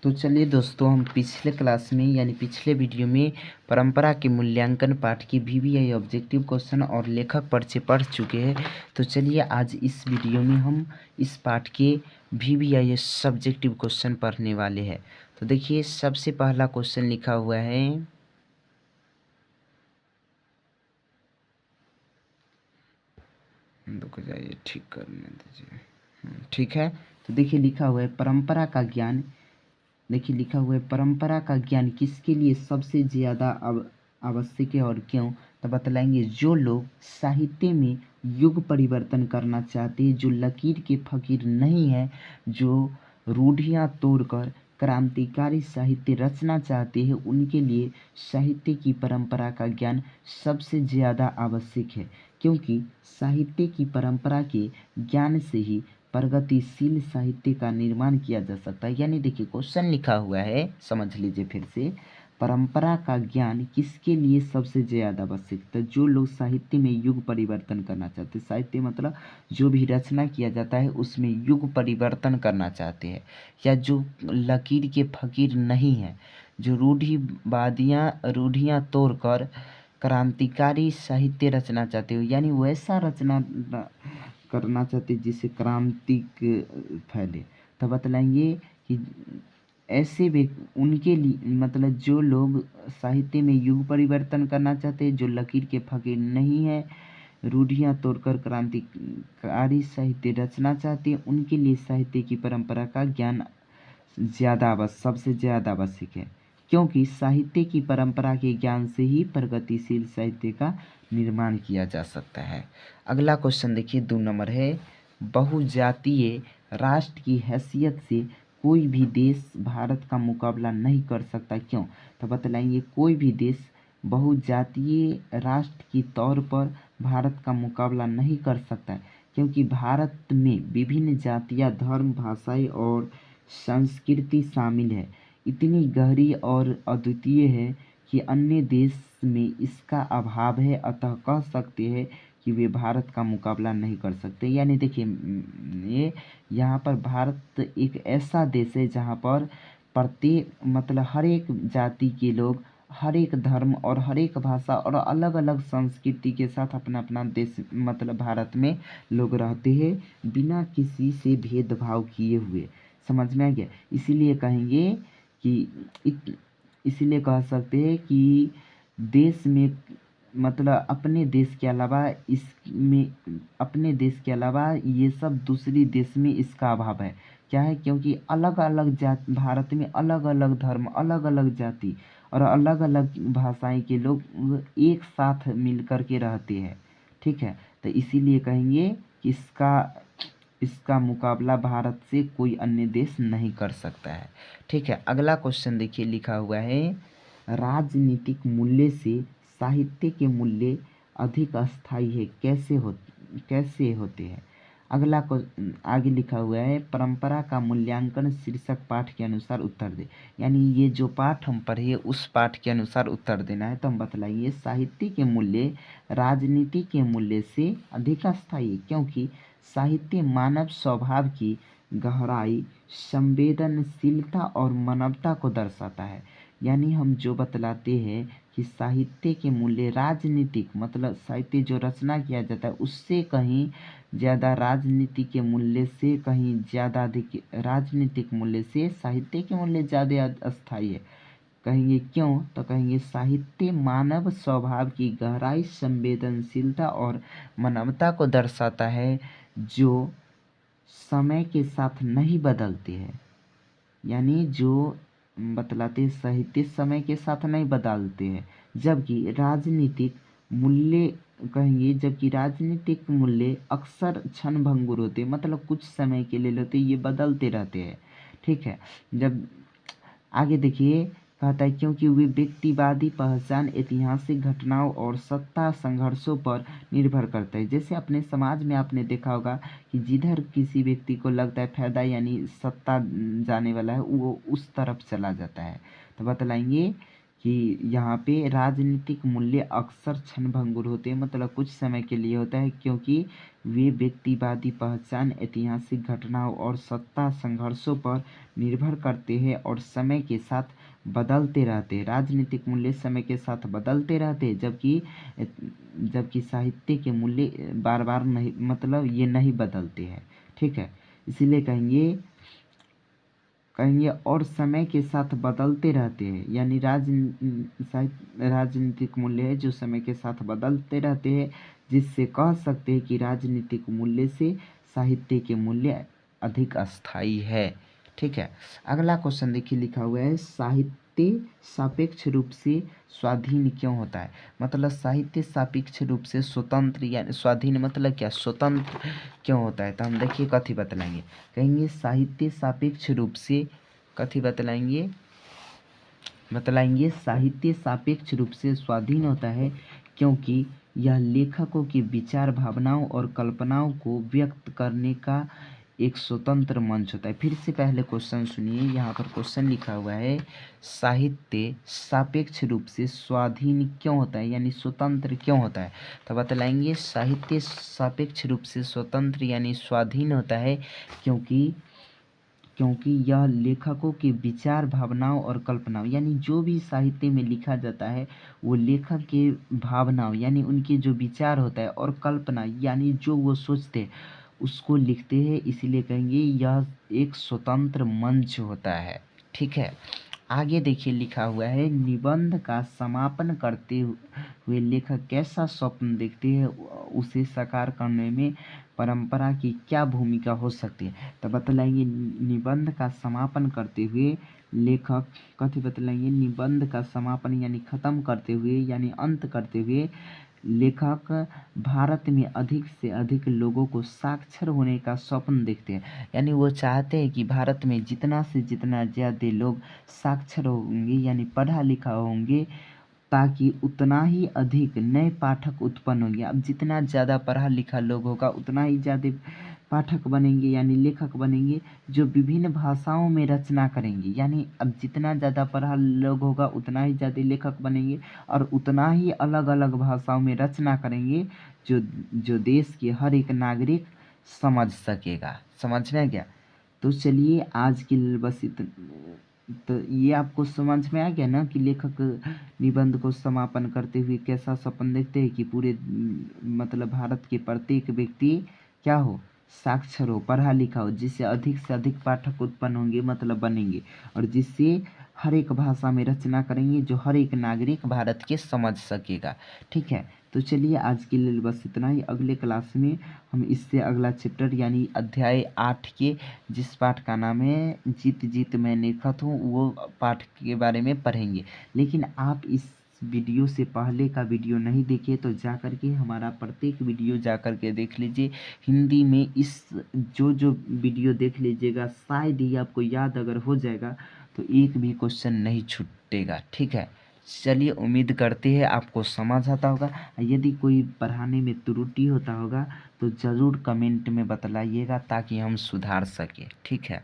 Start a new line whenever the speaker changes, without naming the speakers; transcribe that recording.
तो चलिए दोस्तों, हम पिछले क्लास में यानी पिछले वीडियो में परंपरा के मूल्यांकन पाठ की वीवीआई ऑब्जेक्टिव क्वेश्चन और लेखक परिचय पढ़ चुके हैं। तो चलिए आज इस वीडियो में हम इस पाठ के वीवीआई सब्जेक्टिव क्वेश्चन पढ़ने वाले हैं। तो देखिए, सबसे पहला क्वेश्चन लिखा हुआ है, रुक जाइए, ठीक करने दीजिए। ठीक है, तो देखिए लिखा हुआ है परंपरा का ज्ञान। देखिए लिखा हुआ है परंपरा का ज्ञान किसके लिए सबसे ज़्यादा आवश्यक है और क्यों। तो बतलाएंगे जो लोग साहित्य में युग परिवर्तन करना चाहते हैं, जो लकीर के फकीर नहीं है, जो रूढ़ियाँ तोड़कर क्रांतिकारी साहित्य रचना चाहते हैं, उनके लिए साहित्य की परंपरा का ज्ञान सबसे ज़्यादा आवश्यक है। क्योंकि साहित्य की परंपरा के ज्ञान से ही प्रगतिशील साहित्य का निर्माण किया जा सकता है। यानी देखिए क्वेश्चन लिखा हुआ है, समझ लीजिए फिर से, परंपरा का ज्ञान किसके लिए सबसे ज़्यादा आवश्यक है। जो लोग साहित्य में युग परिवर्तन करना चाहते हैं, साहित्य मतलब जो भी रचना किया जाता है उसमें युग परिवर्तन करना चाहते हैं, या जो लकीर के फकीर नहीं है, जो रूढ़ियाँ तोड़कर क्रांतिकारी साहित्य रचना चाहते हो, यानी वैसा रचना करना चाहते जिससे क्रांति फैले। तो बतलाएंगे कि ऐसे उनके लिए मतलब जो लोग साहित्य में युग परिवर्तन करना चाहते हैं, जो लकीर के फकीर नहीं है, रूढ़ियाँ तोड़कर क्रांतिकारी साहित्य रचना चाहते हैं, उनके लिए साहित्य की परंपरा का ज्ञान सबसे ज़्यादा आवश्यक है। क्योंकि साहित्य की परंपरा के ज्ञान से ही प्रगतिशील साहित्य का निर्माण किया जा सकता है। अगला क्वेश्चन देखिए, 2 नंबर है, बहुजातीय राष्ट्र की हैसियत से कोई भी देश भारत का मुकाबला नहीं कर सकता, क्यों। तो बतलाएंगे कोई भी देश बहुजातीय राष्ट्र के तौर पर भारत का मुकाबला नहीं कर सकता है, क्योंकि भारत में विभिन्न जातियाँ, धर्म, भाषाएं और संस्कृति शामिल है, इतनी गहरी और अद्वितीय है कि अन्य देश में इसका अभाव है। अतः कह सकते हैं कि वे भारत का मुकाबला नहीं कर सकते। यानी देखिए, ये यहाँ पर भारत एक ऐसा देश है जहाँ पर प्रत्येक मतलब हर एक जाति के लोग, हर एक धर्म और हर एक भाषा और अलग अलग संस्कृति के साथ अपना अपना देश मतलब भारत में लोग रहते हैं, बिना किसी से भेदभाव किए हुए। समझ में आ गया। इसीलिए कहेंगे कि इसीलिए कह सकते हैं कि देश में मतलब अपने देश के अलावा ये सब दूसरी देश में इसका अभाव है। क्या है, क्योंकि अलग अलग भारत में अलग अलग धर्म, अलग अलग जाति और अलग अलग भाषाएं के लोग एक साथ मिल कर के रहते हैं। ठीक है, तो इसीलिए कहेंगे कि इसका मुकाबला भारत से कोई अन्य देश नहीं कर सकता है। ठीक है, अगला क्वेश्चन देखिए लिखा हुआ है, राजनीतिक मूल्य से साहित्य के मूल्य अधिक अस्थायी है, कैसे होते हैं। अगला को आगे लिखा हुआ है, परंपरा का मूल्यांकन शीर्षक पाठ के अनुसार उत्तर दे। यानी ये जो पाठ हम पढ़े उस पाठ के अनुसार उत्तर देना है। तो हम बतलाइए साहित्य के मूल्य राजनीति के मूल्य से अधिक अस्थायी है, क्योंकि साहित्य मानव स्वभाव की गहराई, संवेदनशीलता और मानवता को दर्शाता है। यानी हम जो बतलाते हैं कि साहित्य के मूल्य राजनीतिक मतलब साहित्य जो रचना किया जाता है उससे कहीं ज़्यादा राजनीति के मूल्य से कहीं ज़्यादा अधिक राजनीतिक मूल्य से साहित्य के मूल्य ज़्यादा अस्थायी है। कहेंगे क्यों, तो कहेंगे साहित्य मानव स्वभाव की गहराई, संवेदनशीलता और मानवता को दर्शाता है, जो समय के साथ नहीं बदलते हैं। यानी जो बतलाते साहित्य समय के साथ नहीं बदलते हैं, जबकि राजनीतिक मूल्य अक्सर क्षणभंगुर होते हैं, मतलब कुछ समय के लिए होते, ये बदलते रहते हैं। ठीक है, जब आगे देखिए कहता है, क्योंकि वे व्यक्तिवादी पहचान ऐतिहासिक घटनाओं और सत्ता संघर्षों पर निर्भर करता है। जैसे अपने समाज में आपने देखा होगा कि जिधर किसी व्यक्ति को लगता है फायदा यानी सत्ता जाने वाला है, वो उस तरफ चला जाता है। तो बतलाएंगे कि यहाँ पे राजनीतिक मूल्य अक्सर क्षणभंगुर होते हैं, मतलब कुछ समय के लिए होता है, क्योंकि वे व्यक्तिवादी पहचान, ऐतिहासिक घटनाओं और सत्ता संघर्षों पर निर्भर करते हैं और समय के साथ बदलते रहते हैं। राजनीतिक मूल्य समय के साथ बदलते रहते हैं, जबकि साहित्य के मूल्य बार बार नहीं, मतलब ये नहीं बदलते हैं। ठीक है, इसीलिए कहेंगे और समय के साथ बदलते रहते हैं, यानी राजनीतिक मूल्य है जो समय के साथ बदलते रहते हैं, जिससे कह सकते हैं कि राजनीतिक मूल्य से साहित्य के मूल्य अधिक अस्थायी है। ठीक है, अगला क्वेश्चन देखिए, लिखा हुआ है साहित्य सापेक्ष रूप से स्वाधीन क्यों होता है। मतलब साहित्य सापेक्ष रूप से स्वतंत्र या स्वाधीन मतलब क्या, स्वतंत्र क्यों होता है। तो हम देखिए कथी बतलाएंगे, कहेंगे साहित्य सापेक्ष रूप से, कथी बतलाएंगे, साहित्य सापेक्ष रूप से स्वाधीन होता है क्योंकि यह लेखकों के विचार, भावनाओं और कल्पनाओं को व्यक्त करने का एक स्वतंत्र मंच होता है। फिर से पहले क्वेश्चन सुनिए, यहाँ पर क्वेश्चन लिखा हुआ है साहित्य सापेक्ष रूप से स्वाधीन क्यों होता है, यानी स्वतंत्र क्यों होता है। तो बतलाएंगे साहित्य सापेक्ष रूप से स्वतंत्र यानी स्वाधीन होता है क्योंकि यह लेखकों के विचार, भावनाओं और कल्पनाओं, यानी जो भी साहित्य में लिखा जाता है वो लेखक के भावनाओं यानी उनके जो विचार होता है और कल्पना यानी जो वो सोचते हैं उसको लिखते हैं, इसीलिए कहेंगे यह एक स्वतंत्र मंच होता है। ठीक है, आगे देखिए लिखा हुआ है निबंध का समापन करते हुए लेखक कैसा स्वप्न देखते हैं, उसे साकार करने में परंपरा की क्या भूमिका हो सकती है। तो बतलाएंगे निबंध का समापन करते हुए लेखक, कथी बतलाएंगे, निबंध का समापन यानी खत्म करते हुए यानी अंत करते हुए लेखक भारत में अधिक से अधिक लोगों को साक्षर होने का स्वप्न देखते हैं, यानी वो चाहते हैं कि भारत में जितना से जितना ज़्यादा लोग साक्षर होंगे यानी पढ़ा लिखा होंगे, ताकि उतना ही अधिक नए पाठक उत्पन्न होंगे। अब जितना ज़्यादा पढ़ा लिखा लोग होगा उतना ही ज़्यादा पाठक बनेंगे यानी लेखक बनेंगे जो विभिन्न भाषाओं में रचना करेंगे, यानी अब जितना ज़्यादा पढ़ा लोग होगा उतना ही ज़्यादा लेखक बनेंगे और उतना ही अलग अलग भाषाओं में रचना करेंगे जो देश के हर एक नागरिक समझ सकेगा। समझ में गया। तो चलिए आज के लिए बस इतना, तो ये आपको समझ में आ गया ना कि लेखक निबंध को समापन करते हुए कैसा सपन देखते हैं कि पूरे मतलब भारत के प्रत्येक व्यक्ति क्या हो, साक्षर हो, पढ़ा लिखा हो, जिससे अधिक से अधिक पाठक उत्पन्न होंगे मतलब बनेंगे और जिससे हर एक भाषा में रचना करेंगे जो हर एक नागरिक भारत के समझ सकेगा। ठीक है, तो चलिए आज के लिए बस इतना ही। अगले क्लास में हम इससे अगला चैप्टर यानी अध्याय 8 के जिस पाठ का नाम है जीत जीत मैं नेखत हूँ वो पाठ के बारे में पढ़ेंगे। लेकिन आप इस वीडियो से पहले का वीडियो नहीं देखे तो जा कर के हमारा प्रत्येक वीडियो जा कर के देख लीजिए हिंदी में। इस जो वीडियो देख लीजिएगा शायद ही आपको याद अगर हो जाएगा तो एक भी क्वेश्चन नहीं छूटेगा। ठीक है, चलिए उम्मीद करते हैं आपको समझ आता होगा। यदि कोई पढ़ाने में त्रुटि होता होगा तो ज़रूर कमेंट में बतलाइएगा ताकि हम सुधार सकें। ठीक है।